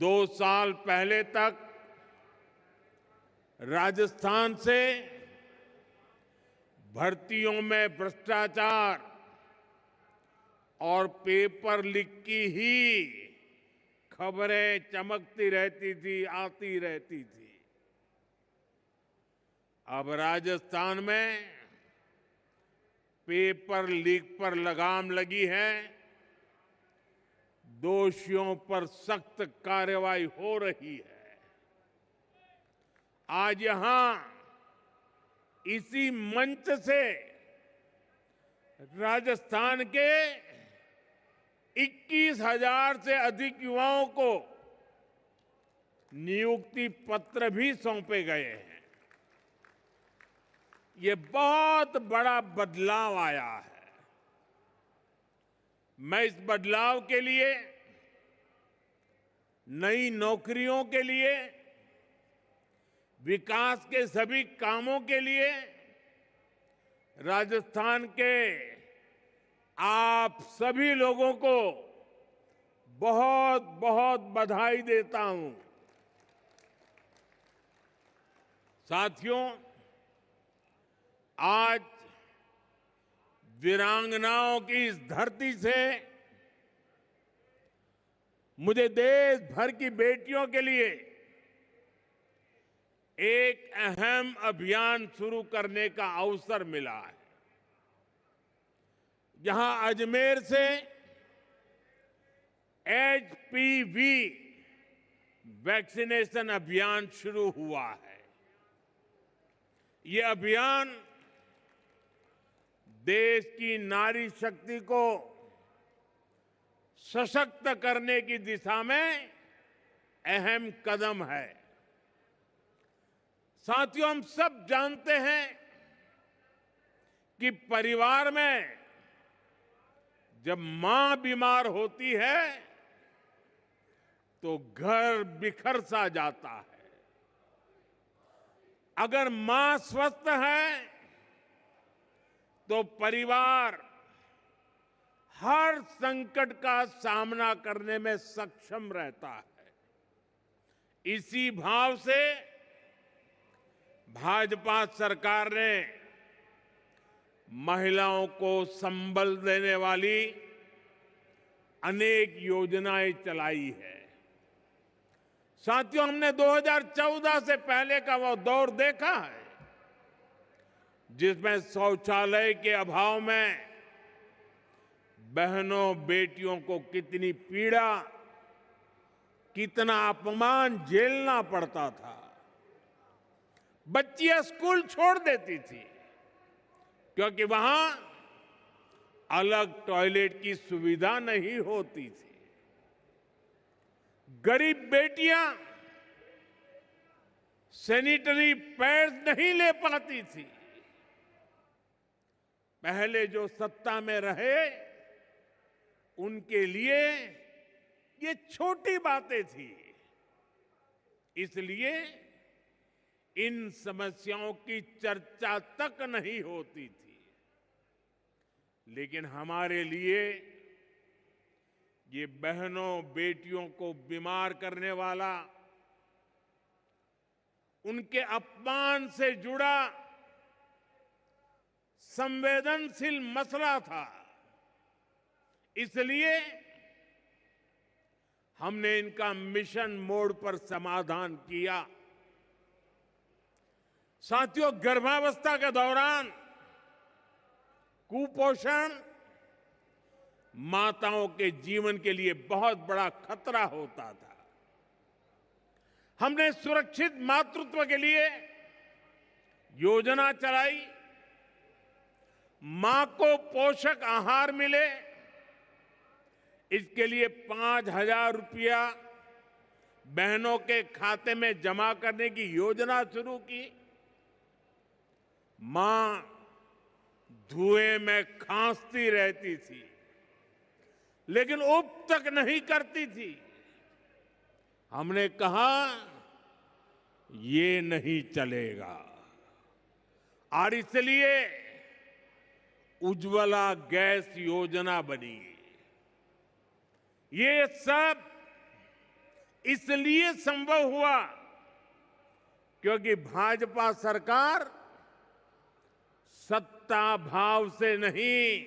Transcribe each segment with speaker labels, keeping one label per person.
Speaker 1: 2 साल पहले तक राजस्थान से भर्तियों में भ्रष्टाचार और पेपर लीक की ही खबरें चमकती रहती थी, आती रहती थी। अब राजस्थान में पेपर लीक पर लगाम लगी है, दोषियों पर सख्त कार्रवाई हो रही है। आज यहां इसी मंच से राजस्थान के 21,000 से अधिक युवाओं को नियुक्ति पत्र भी सौंपे गए हैं। ये बहुत बड़ा बदलाव आया है। मैं इस बदलाव के लिए, नई नौकरियों के लिए, विकास के सभी कामों के लिए राजस्थान के आप सभी लोगों को बहुत बहुत बधाई देता हूं। साथियों, आज वीरांगनाओं की इस धरती से मुझे देश भर की बेटियों के लिए एक अहम अभियान शुरू करने का अवसर मिला है। जहां अजमेर से HPV वैक्सीनेशन अभियान शुरू हुआ है। ये अभियान देश की नारी शक्ति को सशक्त करने की दिशा में अहम कदम है। साथियों, हम सब जानते हैं कि परिवार में जब मां बीमार होती है तो घर बिखर सा जाता है। अगर मां स्वस्थ है तो परिवार हर संकट का सामना करने में सक्षम रहता है। इसी भाव से भाजपा सरकार ने महिलाओं को संबल देने वाली अनेक योजनाएं चलाई है। साथियों, हमने 2014 से पहले का वो दौर देखा है जिसमें शौचालय के अभाव में बहनों बेटियों को कितनी पीड़ा, कितना अपमान झेलना पड़ता था। बच्चियां स्कूल छोड़ देती थी क्योंकि वहां अलग टॉयलेट की सुविधा नहीं होती थी। गरीब बेटियां सैनिटरी पैड्स नहीं ले पाती थी। पहले जो सत्ता में रहे उनके लिए ये छोटी बातें थी, इसलिए इन समस्याओं की चर्चा तक नहीं होती थी। लेकिन हमारे लिए ये बहनों बेटियों को बीमार करने वाला, उनके अपमान से जुड़ा संवेदनशील मसला था। इसलिए हमने इनका मिशन मोड पर समाधान किया। साथियों, गर्भावस्था के दौरान कुपोषण माताओं के जीवन के लिए बहुत बड़ा खतरा होता था। हमने सुरक्षित मातृत्व के लिए योजना चलाई। मां को पोषक आहार मिले, इसके लिए 5,000 रुपया बहनों के खाते में जमा करने की योजना शुरू की। मां धुएं में खांसती रहती थी लेकिन उब तक नहीं करती थी। हमने कहा ये नहीं चलेगा और इसलिए उज्ज्वला गैस योजना बनी। ये सब इसलिए संभव हुआ क्योंकि भाजपा सरकार सत्ता भाव से नहीं,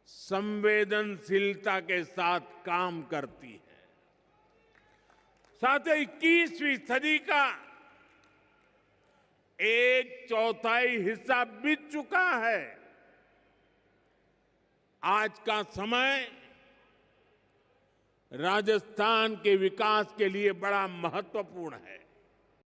Speaker 1: संवेदनशीलता के साथ काम करती है। साथ ही 21वीं सदी का 1/4 हिस्सा बीत चुका है। आज का समय राजस्थान के विकास के लिए बड़ा महत्वपूर्ण है।